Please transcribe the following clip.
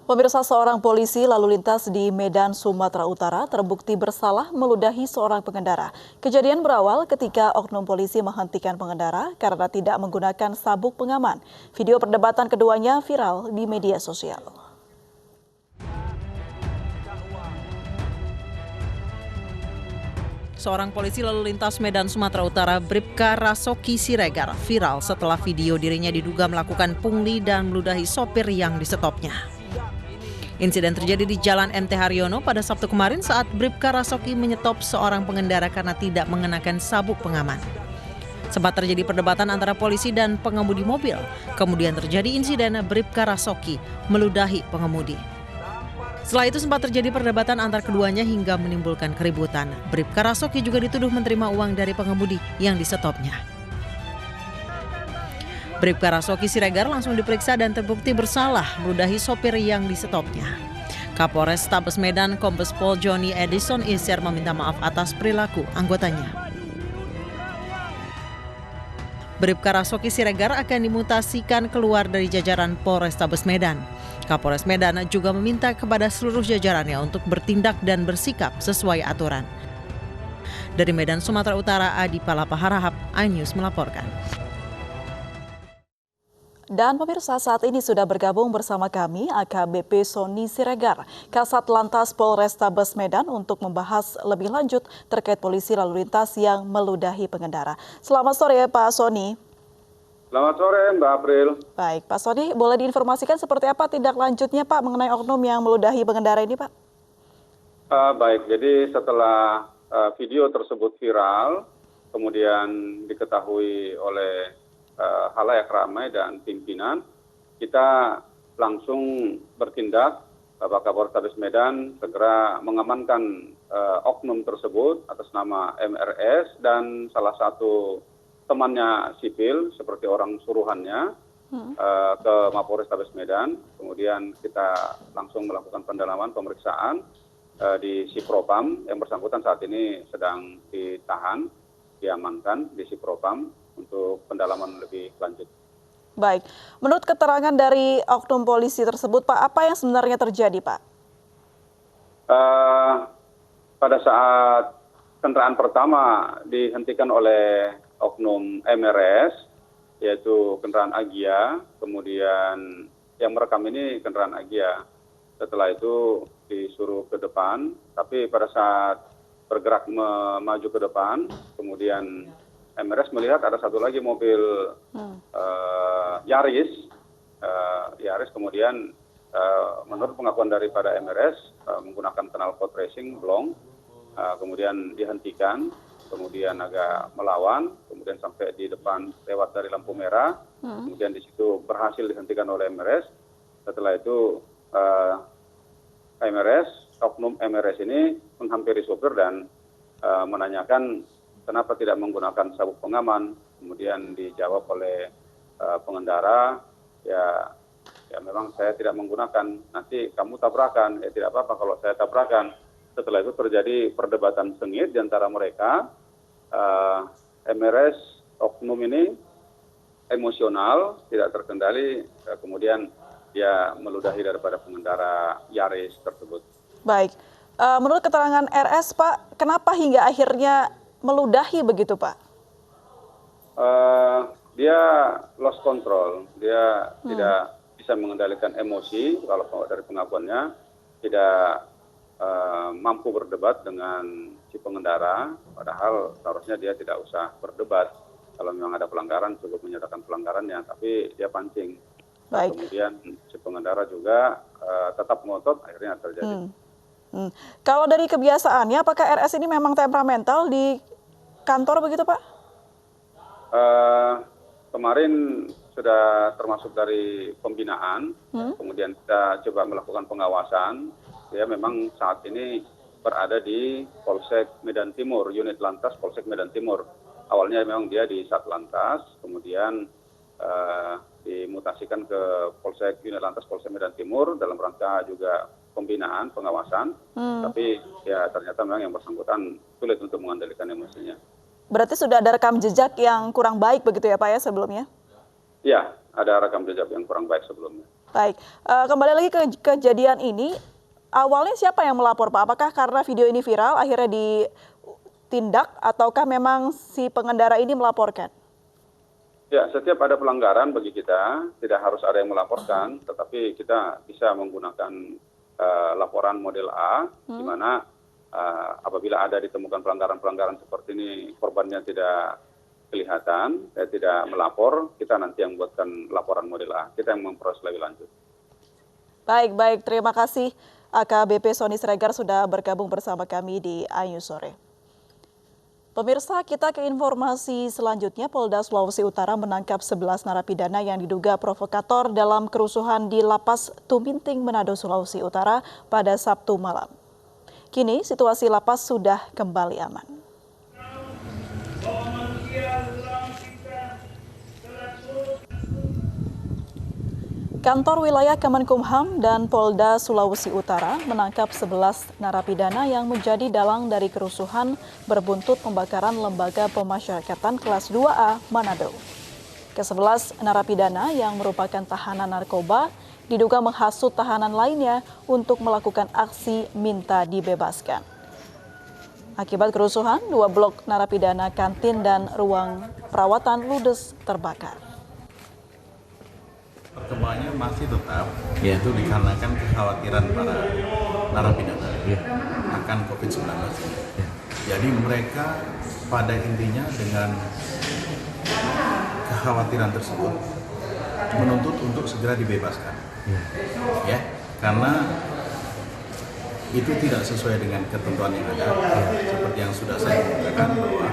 Pemirsa, seorang polisi lalu lintas di Medan, Sumatera Utara terbukti bersalah meludahi seorang pengendara. Kejadian berawal ketika oknum polisi menghentikan pengendara karena tidak menggunakan sabuk pengaman. Video perdebatan keduanya viral di media sosial. Seorang polisi lalu lintas Medan, Sumatera Utara, Bribka Rasoki Siregar, viral setelah video dirinya diduga melakukan pungli dan meludahi sopir yang disetopnya. Insiden terjadi di Jalan MT Haryono pada Sabtu kemarin saat Bribka Rasoki menyetop seorang pengendara karena tidak mengenakan sabuk pengaman. Sempat terjadi perdebatan antara polisi dan pengemudi mobil. Kemudian terjadi insiden Bribka Rasoki meludahi pengemudi. Setelah itu sempat terjadi perdebatan antar keduanya hingga menimbulkan keributan. Bribka Rasoki juga dituduh menerima uang dari pengemudi yang disetopnya. Bribka Rasoki Siregar langsung diperiksa dan terbukti bersalah meludahi sopir yang disetopnya. Kapolres Tabes Medan Kombes Pol Johnny Edison Isir meminta maaf atas perilaku anggotanya. Bribka Rasoki Siregar akan dimutasikan keluar dari jajaran Polres Tabes Medan. Kapolres Medan juga meminta kepada seluruh jajarannya untuk bertindak dan bersikap sesuai aturan. Dari Medan, Sumatera Utara, Adi Palapa Harahap, iNews melaporkan. Dan pemirsa, saat ini sudah bergabung bersama kami AKBP Sony Siregar, Kasat Lantas Polres Tabes Medan untuk membahas lebih lanjut terkait polisi lalu lintas yang meludahi pengendara. Selamat sore Pak Sony. Selamat sore Mbak April. Baik, Pak Sony, boleh diinformasikan seperti apa tindak lanjutnya Pak mengenai oknum yang meludahi pengendara ini Pak? Baik, jadi setelah video tersebut viral, kemudian diketahui oleh khalayak ramai dan pimpinan, kita langsung bertindak. Bapak Kapolres Tabes Medan segera mengamankan oknum tersebut atas nama MRS dan salah satu temannya sipil seperti orang suruhannya ke Mapolres Tabes Medan. Kemudian kita langsung melakukan pendalaman pemeriksaan di Sipropam. Yang bersangkutan saat ini sedang ditahan, diamankan di Sipropam untuk pendalaman lebih lanjut. Baik, menurut keterangan dari oknum polisi tersebut Pak, apa yang sebenarnya terjadi Pak? Pada saat kendaraan pertama dihentikan oleh oknum MRS, yaitu kendaraan Agia, kemudian yang merekam ini kendaraan Agia. Setelah itu disuruh ke depan, tapi pada saat bergerak maju ke depan, kemudian MRS melihat ada satu lagi mobil Yaris, kemudian menurut pengakuan daripada MRS menggunakan knalpot racing blong, kemudian dihentikan, kemudian agak melawan, kemudian sampai di depan lewat dari lampu merah, kemudian di situ berhasil dihentikan oleh MRS. Setelah itu oknum MRS ini menghampiri sopir dan menanyakan kenapa tidak menggunakan sabuk pengaman. Kemudian dijawab oleh pengendara, ya memang saya tidak menggunakan, nanti kamu tabrakan. Ya tidak apa-apa kalau saya tabrakan. Setelah itu terjadi perdebatan sengit di antara mereka. MRS oknum ini emosional, tidak terkendali, kemudian dia meludahi daripada pengendara Yaris tersebut. Baik, menurut keterangan RS Pak, kenapa hingga akhirnya meludahi begitu Pak? Dia lost control, dia tidak bisa mengendalikan emosi. Kalau dari pengakuannya tidak mampu berdebat dengan si pengendara, padahal seharusnya dia tidak usah berdebat. Kalau memang ada pelanggaran cukup menyatakan pelanggarannya, tapi dia pancing. Baik. Kemudian si pengendara juga tetap ngotot, akhirnya terjadi. Kalau dari kebiasaannya, apakah RS ini memang temperamental di kantor begitu Pak? Kemarin sudah termasuk dari pembinaan, kemudian kita coba melakukan pengawasan. Dia memang saat ini berada di Polsek Medan Timur, unit Lantas Polsek Medan Timur. Awalnya memang dia di Satlantas, kemudian dimutasikan ke Polsek unit Lantas Polsek Medan Timur dalam rangka juga pembinaan, pengawasan. Tapi ya ternyata memang yang bersangkutan sulit untuk mengendalikan emosinya. Berarti sudah ada rekam jejak yang kurang baik begitu ya Pak ya sebelumnya? Ya, ada rekam jejak yang kurang baik sebelumnya. Baik, kembali lagi ke kejadian ini, awalnya siapa yang melapor Pak? Apakah karena video ini viral akhirnya ditindak ataukah memang si pengendara ini melaporkan? Ya, setiap ada pelanggaran bagi kita tidak harus ada yang melaporkan, tetapi kita bisa menggunakan laporan model A, di mana apabila ada ditemukan pelanggaran-pelanggaran seperti ini, korbannya tidak kelihatan, tidak melapor, kita nanti yang buatkan laporan model A, kita yang memproses lebih lanjut. Baik, terima kasih AKBP Sony Siregar sudah bergabung bersama kami di Ayu Sore. Pemirsa, kita ke informasi selanjutnya. Polda Sulawesi Utara menangkap 11 narapidana yang diduga provokator dalam kerusuhan di Lapas Tuminting, Manado, Sulawesi Utara pada Sabtu malam. Kini situasi lapas sudah kembali aman. Kantor Wilayah Kemenkumham dan Polda Sulawesi Utara menangkap 11 narapidana yang menjadi dalang dari kerusuhan berbuntut pembakaran Lembaga Pemasyarakatan kelas 2A Manado. Ke-11 narapidana yang merupakan tahanan narkoba diduga menghasut tahanan lainnya untuk melakukan aksi minta dibebaskan. Akibat kerusuhan, 2 blok narapidana kantin dan ruang perawatan ludes terbakar. Perkembangannya masih tetap, yaitu dikarenakan kekhawatiran para narapidana akan COVID-19 ini. Jadi mereka pada intinya dengan kekhawatiran tersebut menuntut untuk segera dibebaskan, ya, karena itu tidak sesuai dengan ketentuan yang ada. Seperti yang sudah saya katakan bahwa